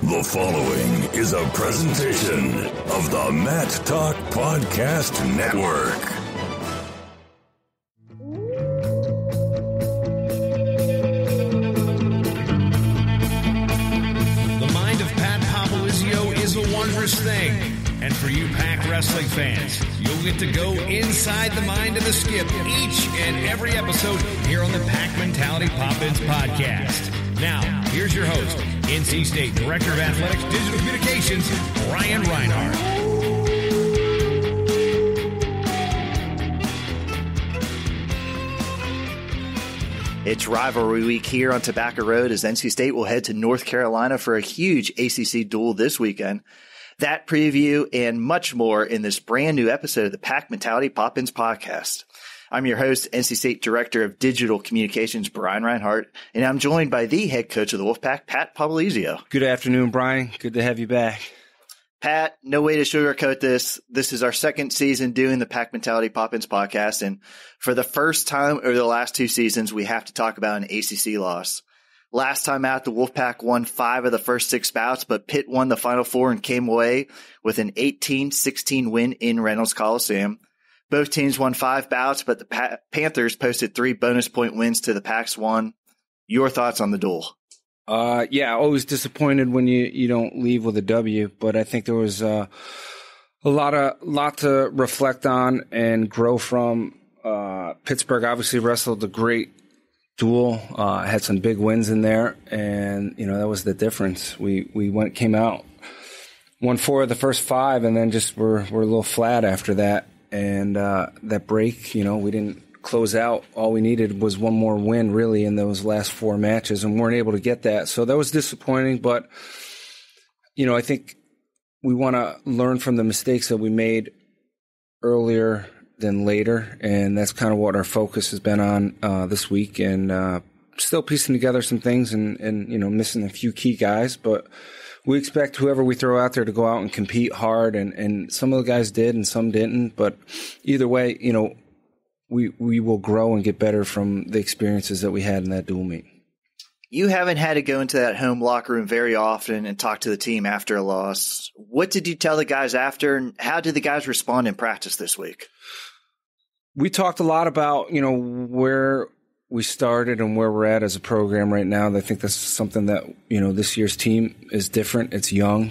The following is a presentation of the Matt Talk Podcast Network. The mind of Pat Popolizio is a wondrous thing. And for you Pac wrestling fans, you'll get to go inside the mind of the Skip each and every episode here on the Pac Mentality Pop-Ins podcast. Now, here's your host, NC State Director of Athletics Digital Communications, Brian Reinhardt. It's rivalry week here on Tobacco Road as NC State will head to North Carolina for a huge ACC duel this weekend. That preview and much more in this brand new episode of the Pac Mentality Pop-Ins podcast. I'm your host, NC State Director of Digital Communications, Brian Reinhardt, and I'm joined by the head coach of the Wolfpack, Pat Popolizio. Good afternoon, Brian. Good to have you back. Pat, no way to sugarcoat this. This is our second season doing the Pac Mentality Pop-Ins podcast, and for the first time over the last two seasons, we have to talk about an ACC loss. Last time out, the Wolfpack won 5 of the first 6 bouts, but Pitt won the final 4 and came away with an 18-16 win in Reynolds Coliseum. Both teams won 5 bouts, but the Panthers posted 3 bonus point wins to the Pac's 1. Your thoughts on the duel? Yeah, always disappointed when you don't leave with a W, but I think there was a lot to reflect on and grow from. Pittsburgh obviously wrestled a great duel, had some big wins in there, and that was the difference. We came out, won 4 of the first 5, and then just were a little flat after that. And that break, we didn't close out. All we needed was one more win, really, in those last 4 matches, and weren't able to get that. So that was disappointing. But, I think we want to learn from the mistakes that we made earlier than later, and that's kind of what our focus has been on this week. And still piecing together some things and missing a few key guys, but we expect whoever we throw out there to go out and compete hard, and some of the guys did and some didn't. But either way, we will grow and get better from the experiences that we had in that dual meet. You haven't had to go into that home locker room very often and talk to the team after a loss. What did you tell the guys after, and how did the guys respond in practice this week? We talked a lot about, where we started and where we're at as a program right now. I think that's something that, this year's team is different. It's young.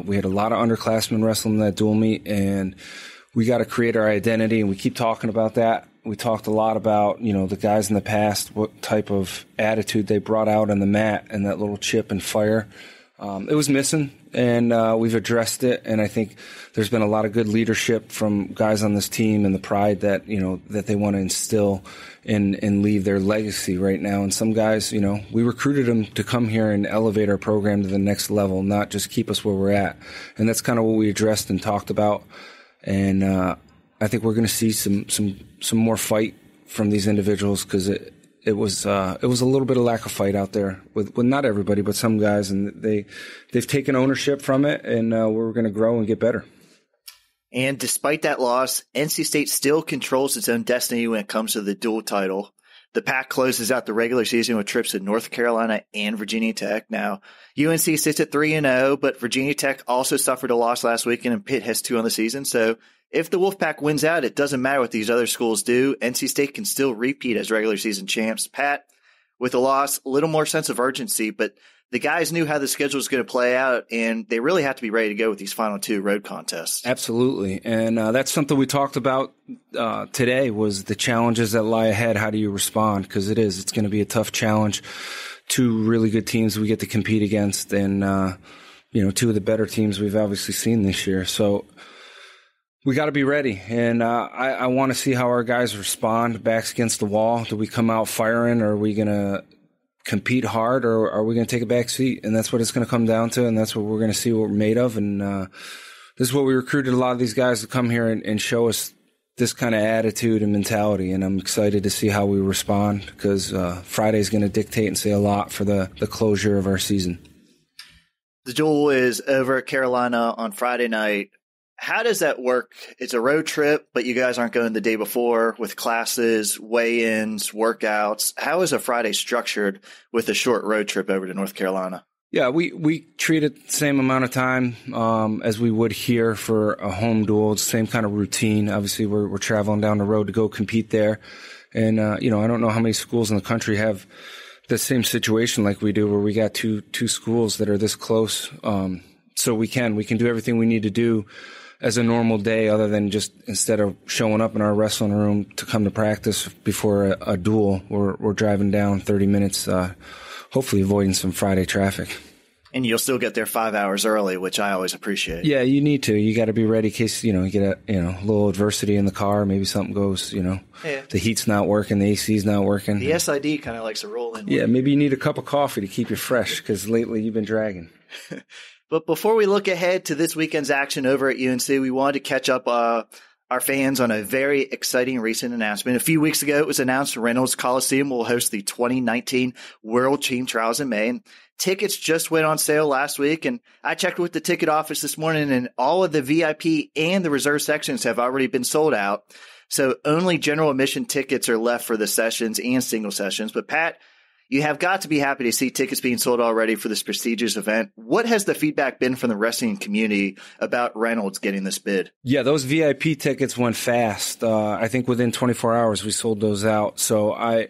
We had a lot of underclassmen wrestling in that dual meet, and we got to create our identity, and we keep talking about that. We talked a lot about, the guys in the past, what type of attitude they brought out on the mat and that little chip and fire. It was missing, and we've addressed it. And I think there's been a lot of good leadership from guys on this team and the pride that, that they want to instill and leave their legacy right now. And some guys, we recruited them to come here and elevate our program to the next level, not just keep us where we're at. And that's kind of what we addressed and talked about. And I think we're going to see some more fight from these individuals, because it was a little bit of lack of fight out there with not everybody, but some guys, and they've taken ownership from it, and we're going to grow and get better. And despite that loss, NC State still controls its own destiny when it comes to the dual title. The Pac closes out the regular season with trips to North Carolina and Virginia Tech. Now, UNC sits at 3-0, but Virginia Tech also suffered a loss last weekend, and Pitt has 2 on the season. So if the Wolfpack wins out, it doesn't matter what these other schools do. NC State can still repeat as regular season champs. Pat, with the loss, a little more sense of urgency, but the guys knew how the schedule was going to play out, and they really have to be ready to go with these final 2 road contests. Absolutely. And that's something we talked about today, was the challenges that lie ahead. How do you respond? Because it's going to be a tough challenge. 2 really good teams we get to compete against, and 2 of the better teams we've obviously seen this year. So we got to be ready, and I want to see how our guys respond. Backs against the wall. Do we come out firing, or are we going to compete hard, or are we going to take a back seat? And that's what it's going to come down to, and that's what we're going to see what we're made of. And this is what we recruited a lot of these guys to come here and show us this kind of attitude and mentality. And I'm excited to see how we respond, because Friday is going to dictate and say a lot for the closure of our season. The duel is over at Carolina on Friday night. How does that work? It's a road trip, but you guys aren't going the day before with classes, weigh-ins, workouts. How is a Friday structured with a short road trip over to North Carolina? Yeah, we treat it the same amount of time as we would here for a home duel. It's the same kind of routine. Obviously, we're traveling down the road to go compete there. And, I don't know how many schools in the country have the same situation like we do, where we got two schools that are this close. So we can do everything we need to do as a normal day, other than just instead of showing up in our wrestling room to come to practice before a duel, we're driving down 30 minutes, hopefully avoiding some Friday traffic. And you'll still get there 5 hours early, which I always appreciate. Yeah, you need to. You got to be ready in case, you get a little adversity in the car. Maybe something goes, the heat's not working, the AC's not working. The SID kind of likes to roll in. Yeah, maybe you need a cup of coffee to keep you fresh, because lately you've been dragging. But before we look ahead to this weekend's action over at UNC, we wanted to catch up our fans on a very exciting recent announcement. A few weeks ago, it was announced Reynolds Coliseum will host the 2019 World Team Trials in May. And tickets just went on sale last week, and I checked with the ticket office this morning, and all of the VIP and the reserve sections have already been sold out. So only general admission tickets are left for the sessions and single sessions. But Pat, you have got to be happy to see tickets being sold already for this prestigious event. What has the feedback been from the wrestling community about Reynolds getting this bid? Yeah, those VIP tickets went fast. I think within 24 hours we sold those out. So I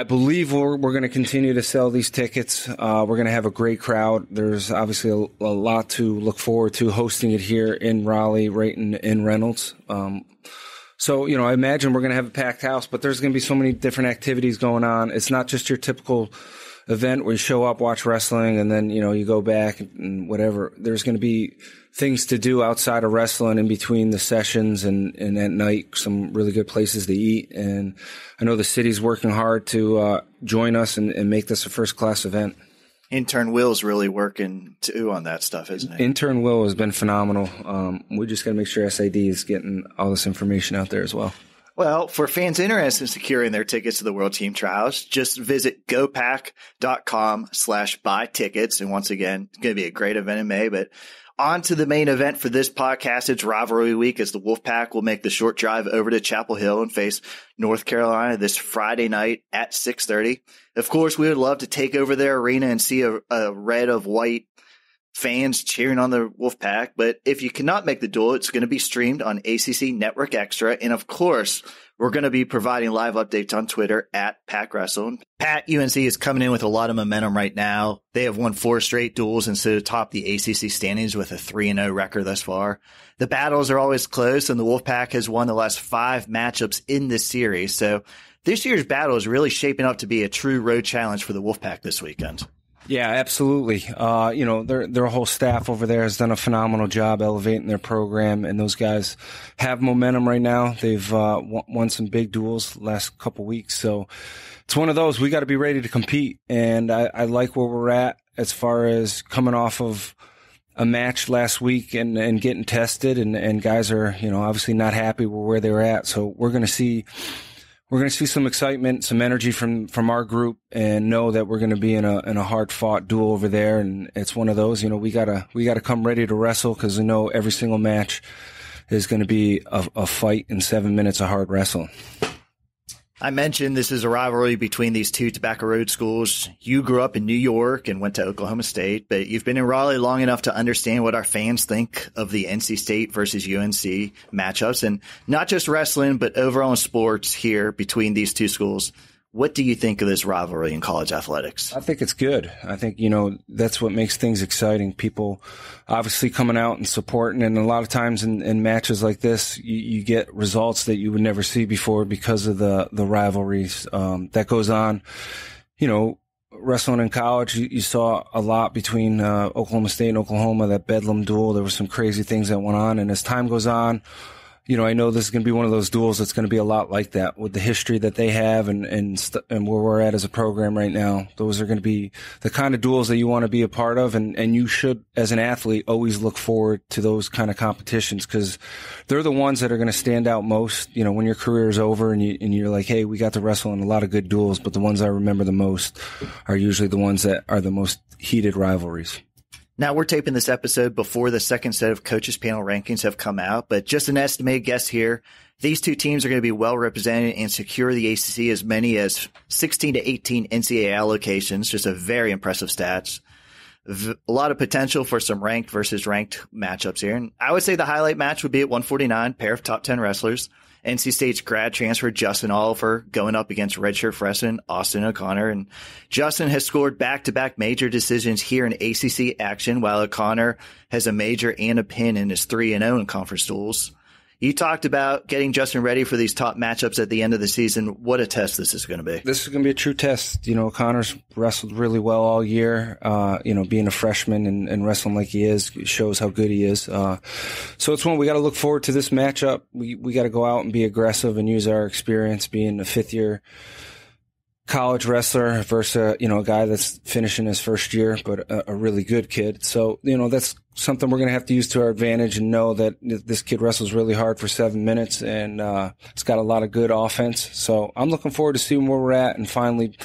believe we're going to continue to sell these tickets. We're going to have a great crowd. There's obviously a lot to look forward to hosting it here in Raleigh, right in Reynolds. So, I imagine we're going to have a packed house, but there's going to be so many different activities going on. It's not just your typical event where you show up, watch wrestling, and then, you go back and whatever. There's going to be things to do outside of wrestling in between the sessions and at night, some really good places to eat. And I know the city's working hard to join us and make this a first-class event. Intern Will's really working too on that stuff, isn't it? Intern Will has been phenomenal. We just got to make sure SID is getting all this information out there as well. Well, for fans interested in securing their tickets to the World Team Trials, just visit gopack.com/buy tickets. And once again, it's going to be a great event in May, but on to the main event for this podcast. It's Rivalry Week, as the Wolfpack will make the short drive over to Chapel Hill and face North Carolina this Friday night at 6:30. Of course, we would love to take over their arena and see a red of white fans cheering on the Wolfpack. But if you cannot make the duel, it's going to be streamed on ACC Network Extra. And of course, we're going to be providing live updates on Twitter at Pack Wrestling. Pat, UNC is coming in with a lot of momentum right now. They have won 4 straight duels and sit atop the ACC standings with a 3-0 record thus far. The battles are always close, and the Wolfpack has won the last 5 matchups in this series. So this year's battle is really shaping up to be a true road challenge for the Wolfpack this weekend. Yeah, absolutely. Their whole staff over there has done a phenomenal job elevating their program, and those guys have momentum right now. They've won some big duels the last couple weeks, so it's one of those. We got to be ready to compete, and I like where we're at as far as coming off of a match last week and getting tested, and guys are obviously not happy with where they were at. So we're going to see some excitement, some energy from our group, and know that we're going to be in a hard fought duel over there. And it's one of those, we gotta come ready to wrestle, because we know every single match is going to be a fight in 7 minutes of hard wrestling. I mentioned this is a rivalry between these two Tobacco Road schools. You grew up in New York and went to Oklahoma State, but you've been in Raleigh long enough to understand what our fans think of the NC State versus UNC matchups, and not just wrestling, but overall in sports here between these two schools. What do you think of this rivalry in college athletics? I think it's good. I think, that's what makes things exciting. People obviously coming out and supporting. And a lot of times in matches like this, you get results that you would never see before because of the rivalries that goes on. Wrestling in college, you saw a lot between Oklahoma State and Oklahoma, that Bedlam duel. There were some crazy things that went on. And as time goes on, I know this is going to be one of those duels that's going to be a lot like that, with the history that they have and where we're at as a program right now. Those are going to be the kind of duels that you want to be a part of, and you should, as an athlete, always look forward to those kind of competitions, because they're the ones that are going to stand out most. When your career is over and you're like, hey, we got to wrestle in a lot of good duels, but the ones I remember the most are usually the ones that are the most heated rivalries. Now, we're taping this episode before the second set of coaches panel rankings have come out, but just an estimated guess here. These two teams are going to be well represented and secure the ACC as many as 16 to 18 NCAA allocations. Just a very impressive stats. A lot of potential for some ranked versus ranked matchups here. And I would say the highlight match would be at 149, pair of top 10 wrestlers. NC State's grad transfer Justin Oliver going up against redshirt freshman Austin O'Connor. And Justin has scored back-to-back major decisions here in ACC action, while O'Connor has a major and a pin in his 3-0 in conference duels. You talked about getting Justin ready for these top matchups at the end of the season. What a test this is going to be. This is going to be a true test. O'Connor's wrestled really well all year. Being a freshman and wrestling like he is shows how good he is. So it's one we got to look forward to this matchup. We got to go out and be aggressive and use our experience being a fifth-year college wrestler versus, a guy that's finishing his first year, but a really good kid. So, that's something we're going to have to use to our advantage and know that this kid wrestles really hard for 7 minutes and, it's got a lot of good offense. So I'm looking forward to seeing where we're at and finally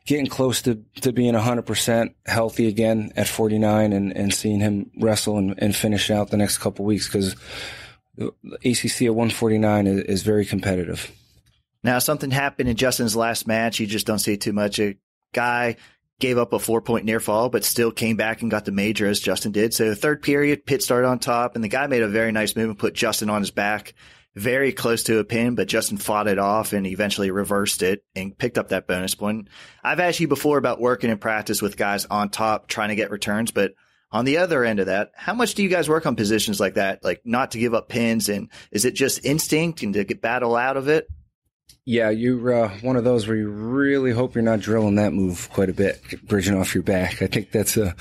getting close to being 100% healthy again at 49 and seeing him wrestle and finish out the next couple weeks, because the ACC at 149 is very competitive. Now, something happened in Justin's last match. You just don't see too much. A guy gave up a 4-point near fall, but still came back and got the major as Justin did. So third period, Pitt started on top, and the guy made a very nice move and put Justin on his back, very close to a pin, but Justin fought it off and eventually reversed it and picked up that bonus point. I've asked you before about working in practice with guys on top trying to get returns, but on the other end of that, how much do you guys work on positions like that, like not to give up pins? And is it just instinct and to get battle out of it? Yeah, you're one of those where you really hope you're not drilling that move quite a bit, bridging off your back. I think it's a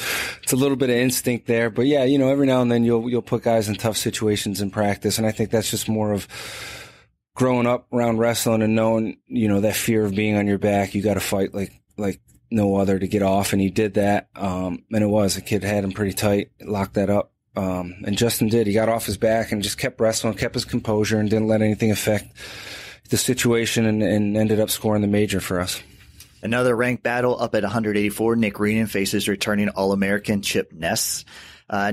little bit of instinct there. But yeah, every now and then you'll put guys in tough situations in practice. And I think that's just more of growing up around wrestling and knowing, that fear of being on your back. You got to fight like no other to get off. And he did that. And the kid had him pretty tight, locked that up. And Justin did. He got off his back and just kept wrestling, kept his composure, and didn't let anything affect the situation and ended up scoring the major for us. Another ranked battle up at 184. Nick Reenan faces returning All-American Chip Ness.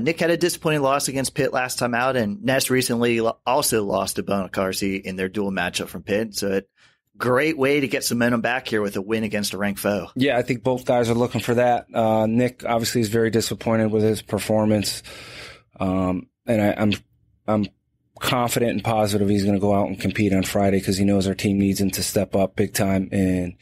Nick had a disappointing loss against Pitt last time out, and Ness recently also lost to Bona Carsey in their dual matchup from Pitt. So great way to get some momentum back here with a win against a ranked foe. Yeah, I think both guys are looking for that. Nick obviously is very disappointed with his performance. And I'm confident and positive he's going to go out and compete on Friday because he knows our team needs him to step up big time. And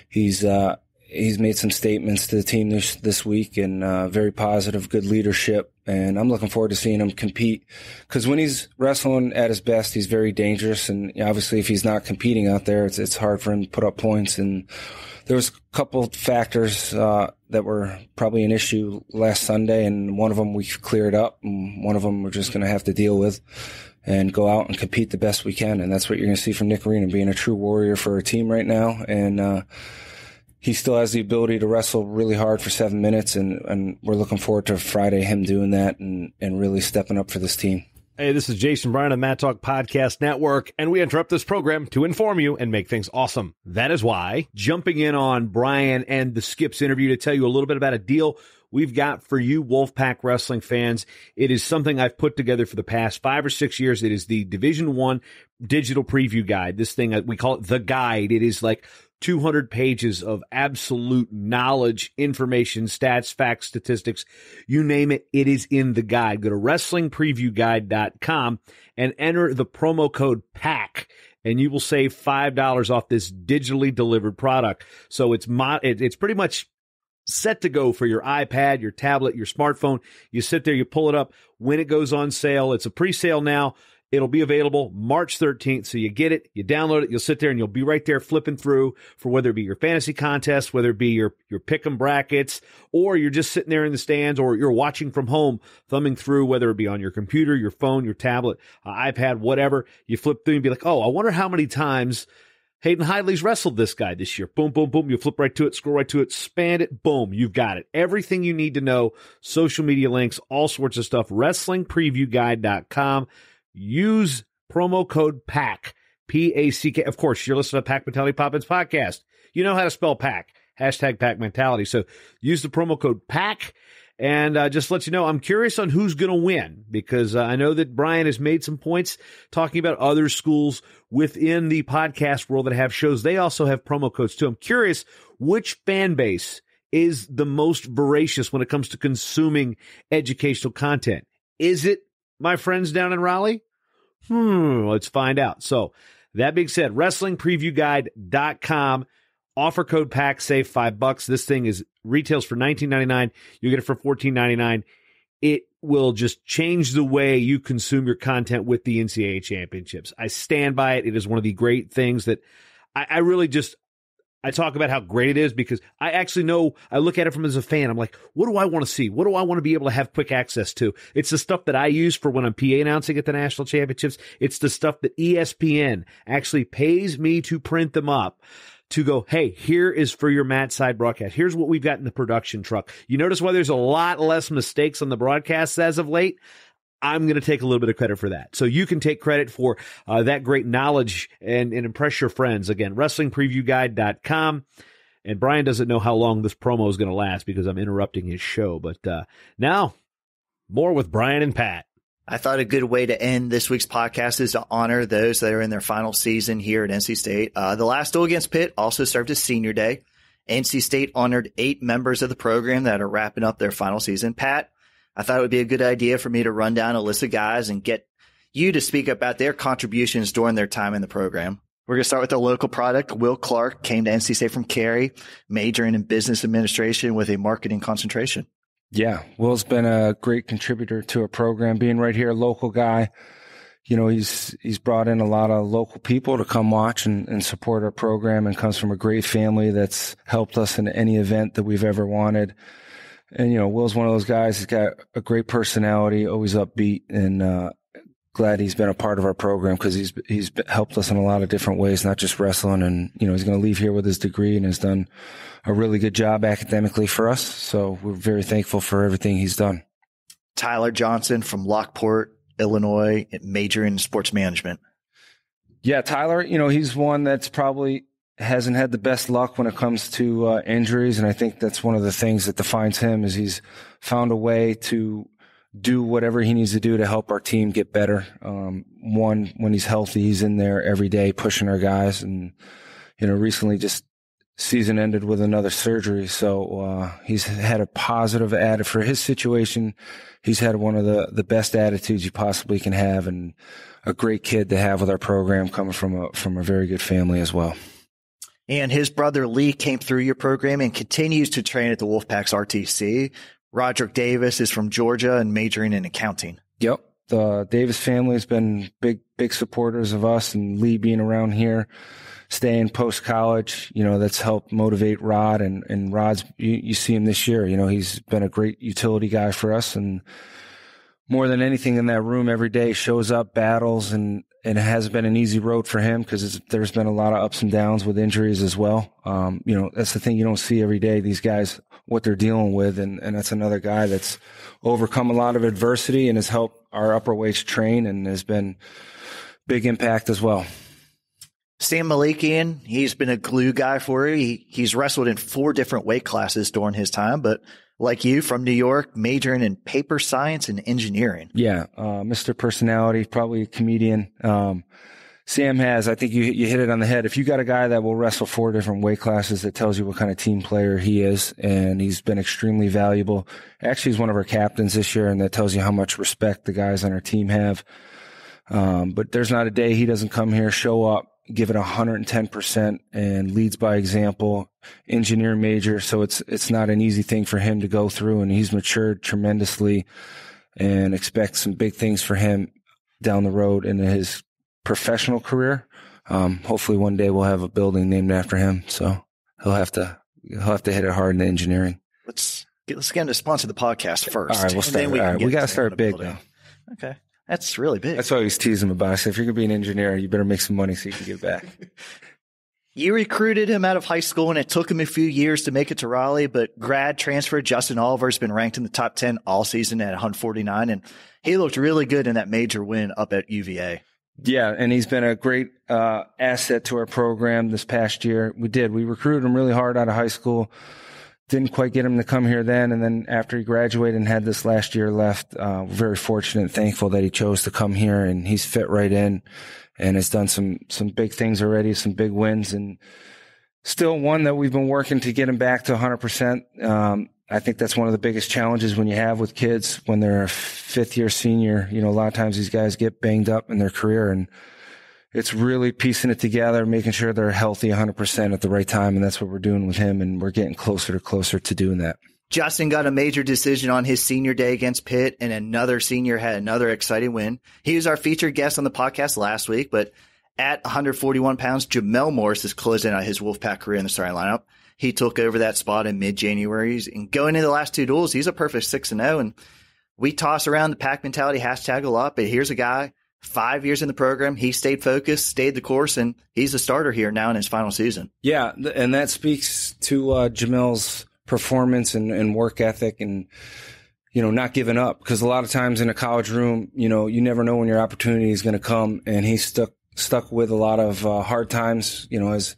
he's made some statements to the team this week and very positive, good leadership. And I'm looking forward to seeing him compete because when he's wrestling at his best, he's very dangerous. And obviously if he's not competing out there, it's hard for him to put up points. And there was a couple factors that were probably an issue last Sunday, and one of them we cleared up, and one of them we're just going to have to deal with and go out and compete the best we can. And that's what you're going to see from Nick Reenan, being a true warrior for our team right now. And he still has the ability to wrestle really hard for 7 minutes, and we're looking forward to Friday, him doing that and really stepping up for this team. Hey, this is Jason Bryan of Matt Talk Podcast Network, and we interrupt this program to inform you and make things awesome. That is why, jumping in on Brian and the Skips interview to tell you a little bit about a deal we've got for you Wolfpack wrestling fans. It is something I've put together for the past 5 or 6 years. It is the Division I digital preview guide. This thing, we call it The Guide. It is like 200 pages of absolute knowledge, information, stats, facts, statistics, you name it, it is in the guide. Go to WrestlingPreviewGuide.com and enter the promo code PACK, and you will save $5 off this digitally delivered product. So it's pretty much set to go for your iPad, your tablet, your smartphone. You sit there, you pull it up. When it goes on sale, it's a pre-sale now. It'll be available March 13th. So you get it, you download it, you'll sit there and you'll be right there flipping through for whether it be your fantasy contest, whether it be your pick'em brackets, or you're just sitting there in the stands, or you're watching from home, thumbing through, whether it be on your computer, your phone, your tablet, iPad, whatever. You flip through and be like, oh, I wonder how many times Hayden Hidley's wrestled this guy this year. Boom, boom, boom. You flip right to it, scroll right to it, span it, boom, you've got it. Everything you need to know, social media links, all sorts of stuff, WrestlingPreviewGuide.com. Use promo code PACK, P-A-C-K. Of course, you're listening to Pack Mentality Poppins podcast. You know how to spell PACK. hashtag pack mentality. So use the promo code PACK. And just to let you know, I'm curious on who's going to win, because I know that Brian has made some points talking about other schools within the podcast world that have shows. They also have promo codes too. I'm curious which fan base is the most voracious when it comes to consuming educational content. Is it my friends down in Raleigh? Let's find out. So that being said, WrestlingPreviewGuide.com. Offer code PACK, save $5. This thing retails for $19.99. You get it for $14.99. It will just change the way you consume your content with the NCAA championships. I stand by it. It is one of the great things that I really just, I talk about how great it is, because I actually know, I look at it from as a fan. I'm like, what do I want to see? What do I want to be able to have quick access to? It's the stuff that I use for when I'm PA announcing at the national championships. It's the stuff that ESPN actually pays me to print them up, to go, hey, here is for your Matt Side broadcast. Here's what we've got in the production truck. You notice why there's a lot less mistakes on the broadcasts as of late? I'm going to take a little bit of credit for that. So you can take credit for that great knowledge and impress your friends. Again, WrestlingPreviewGuide.com. And Brian doesn't know how long this promo is going to last because I'm interrupting his show. But now, more with Brian and Pat. I thought a good way to end this week's podcast is to honor those that are in their final season here at NC State. The last duel against Pitt also served as senior day. NC State honored 8 members of the program that are wrapping up their final season. Pat, I thought it would be a good idea for me to run down a list of guys and get you to speak about their contributions during their time in the program. We're going to start with the local product. Will Clark came to NC State from Cary, majoring in business administration with a marketing concentration. Yeah, Will's been a great contributor to our program, being right here, a local guy. You know, he's brought in a lot of local people to come watch and support our program, and comes from a great family that's helped us in any event that we've ever wanted. And, you know, Will's one of those guys. He's got a great personality, always upbeat, and glad he's been a part of our program, because he's helped us in a lot of different ways, not just wrestling. And, you know, he's going to leave here with his degree and has done a really good job academically for us. So we're very thankful for everything he's done. Tyler Johnson from Lockport, Illinois, majoring in sports management. Yeah, Tyler, you know, he's one that's probably hasn't had the best luck when it comes to injuries. And I think that's one of the things that defines him, is he's found a way to do whatever he needs to do to help our team get better. One, when he's healthy, he's in there every day pushing our guys. And, you know, recently just season ended with another surgery. So he's had a positive attitude for his situation. He's had one of the best attitudes you possibly can have, and a great kid to have with our program, coming from a very good family as well. And his brother Lee came through your program and continues to train at the Wolfpack's RTC. Roderick Davis is from Georgia and majoring in accounting. Yep. The Davis family has been big supporters of us, and Lee being around here, staying post-college, you know, that's helped motivate Rod, and Rod's, you see him this year, you know, he's been a great utility guy for us, and more than anything in that room every day shows up, battles, and it hasn't been an easy road for him, because there's been a lot of ups and downs with injuries as well. You know, that's the thing you don't see every day, these guys, what they're dealing with. And that's another guy that's overcome a lot of adversity and has helped our upper weights train, and has been big impact as well. Sam Malikian, he's been a glue guy for you. He's wrestled in 4 different weight classes during his time, but like you, from New York, majoring in paper science and engineering. Yeah, Mr. Personality, probably a comedian. Sam has, I think you hit it on the head. If you got a guy that will wrestle 4 different weight classes, that tells you what kind of team player he is, and he's been extremely valuable. Actually, he's one of our captains this year, and that tells you how much respect the guys on our team have. But there's not a day he doesn't come here, show up, give it 110%, and leads by example, engineer major. So it's not an easy thing for him to go through, and he's matured tremendously, and expect some big things for him down the road in his professional career. Hopefully one day we'll have a building named after him. So he'll have to hit it hard in engineering. Let's get him to sponsor the podcast first. All right, we'll start. We got to start big now. Okay. That's really big. That's what I always tease him about. I said, if you're going to be an engineer, you better make some money so you can give back. You recruited him out of high school, and it took him a few years to make it to Raleigh, but grad transfer Justin Oliver has been ranked in the top 10 all season at 149, and he looked really good in that major win up at UVA. Yeah, and he's been a great asset to our program this past year. We recruited him really hard out of high school. Didn't quite get him to come here then, and then after he graduated and had this last year left, we're very fortunate and thankful that he chose to come here, and he's fit right in and has done some big things already, some big wins, and still one that we've been working to get him back to 100%. I think that's one of the biggest challenges when you have with kids when they're a fifth-year senior. You know, a lot of times these guys get banged up in their career, and it's really piecing it together, making sure they're healthy 100% at the right time, and that's what we're doing with him, and we're getting closer to doing that. Justin got a major decision on his senior day against Pitt, and another senior had another exciting win. He was our featured guest on the podcast last week, but at 141 pounds, Jamel Morris is closing out his Wolfpack career in the starting lineup. He took over that spot in mid-January, and going into the last two duels, he's a perfect 6-0, and we toss around the pack mentality hashtag a lot, but here's a guy, 5 years in the program, he stayed focused, stayed the course, and he's a starter here now in his final season. Yeah, and that speaks to Jamel's performance and work ethic and, you know, not giving up, because a lot of times in a college room, you know, you never know when your opportunity is going to come, and he stuck with a lot of hard times. You know, as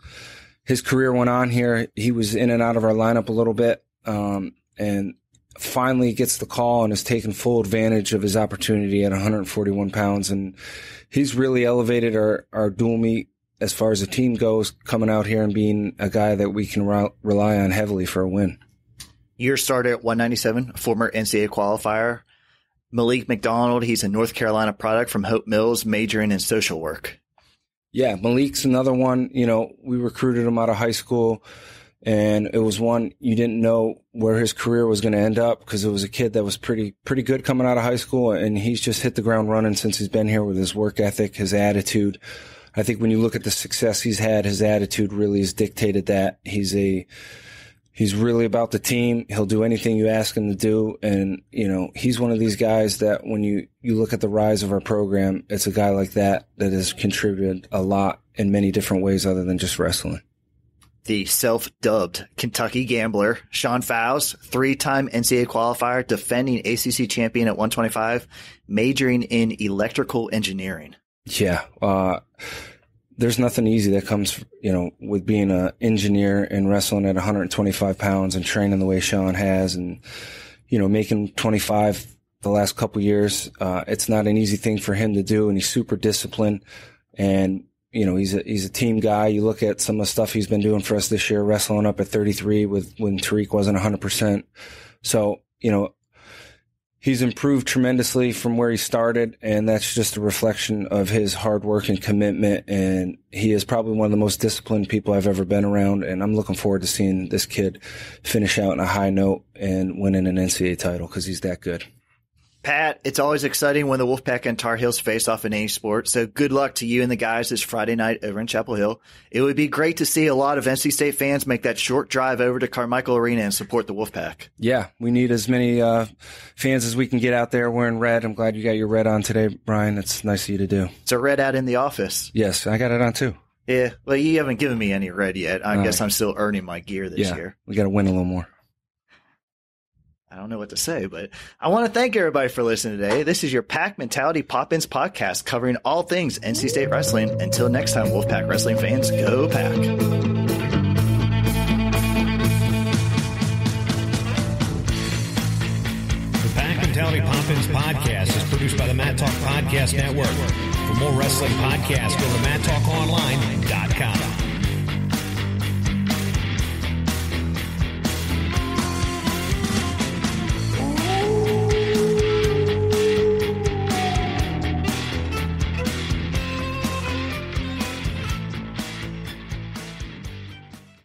his career went on here, he was in and out of our lineup a little bit, and finally gets the call and has taken full advantage of his opportunity at 141 pounds. And he's really elevated our dual meet as far as the team goes, coming out here and being a guy that we can rely on heavily for a win. Your starter at 197, a former NCAA qualifier. Malik McDonald, he's a North Carolina product from Hope Mills, majoring in social work. Yeah, Malik's another one. You know, we recruited him out of high school, and it was one you didn't know where his career was going to end up, because it was a kid that was pretty good coming out of high school, and he's just hit the ground running since he's been here with his work ethic, his attitude. I think when you look at the success he's had, his attitude really has dictated that. He's really about the team. He'll do anything you ask him to do. And, you know, he's one of these guys that when you look at the rise of our program, it's a guy like that has contributed a lot in many different ways other than just wrestling. The self-dubbed Kentucky Gambler, Sean Fowles, 3-time NCAA qualifier, defending ACC champion at 125, majoring in electrical engineering. Yeah. There's nothing easy that comes, you know, with being an engineer and wrestling at 125 pounds and training the way Sean has, and, you know, making 25 the last couple of years. It's not an easy thing for him to do, and he's super disciplined, and, you know, he's a team guy. You look at some of the stuff he's been doing for us this year, wrestling up at 33 when Tariq wasn't 100%. So, you know, he's improved tremendously from where he started, and that's just a reflection of his hard work and commitment. And he is probably one of the most disciplined people I've ever been around. And I'm looking forward to seeing this kid finish out on a high note and winning an NCAA title, because he's that good. Pat, it's always exciting when the Wolfpack and Tar Heels face off in any sport, so good luck to you and the guys this Friday night over in Chapel Hill. It would be great to see a lot of NC State fans make that short drive over to Carmichael Arena and support the Wolfpack. Yeah, we need as many fans as we can get out there wearing red. I'm glad you got your red on today, Brian. It's nice of you to do. It's a red out in the office. Yes, I got it on too. Yeah, well, you haven't given me any red yet. I guess I'm still earning my gear this year. We got to win a little more. I don't know what to say, but I want to thank everybody for listening today. This is your Pack Mentality Pop-Ins podcast covering all things NC State wrestling. Until next time, Wolfpack wrestling fans, go Pack. The Pack Mentality Pop-Ins podcast is produced by the Matt Talk Podcast Network. For more wrestling podcasts, go to MattTalkOnline.com.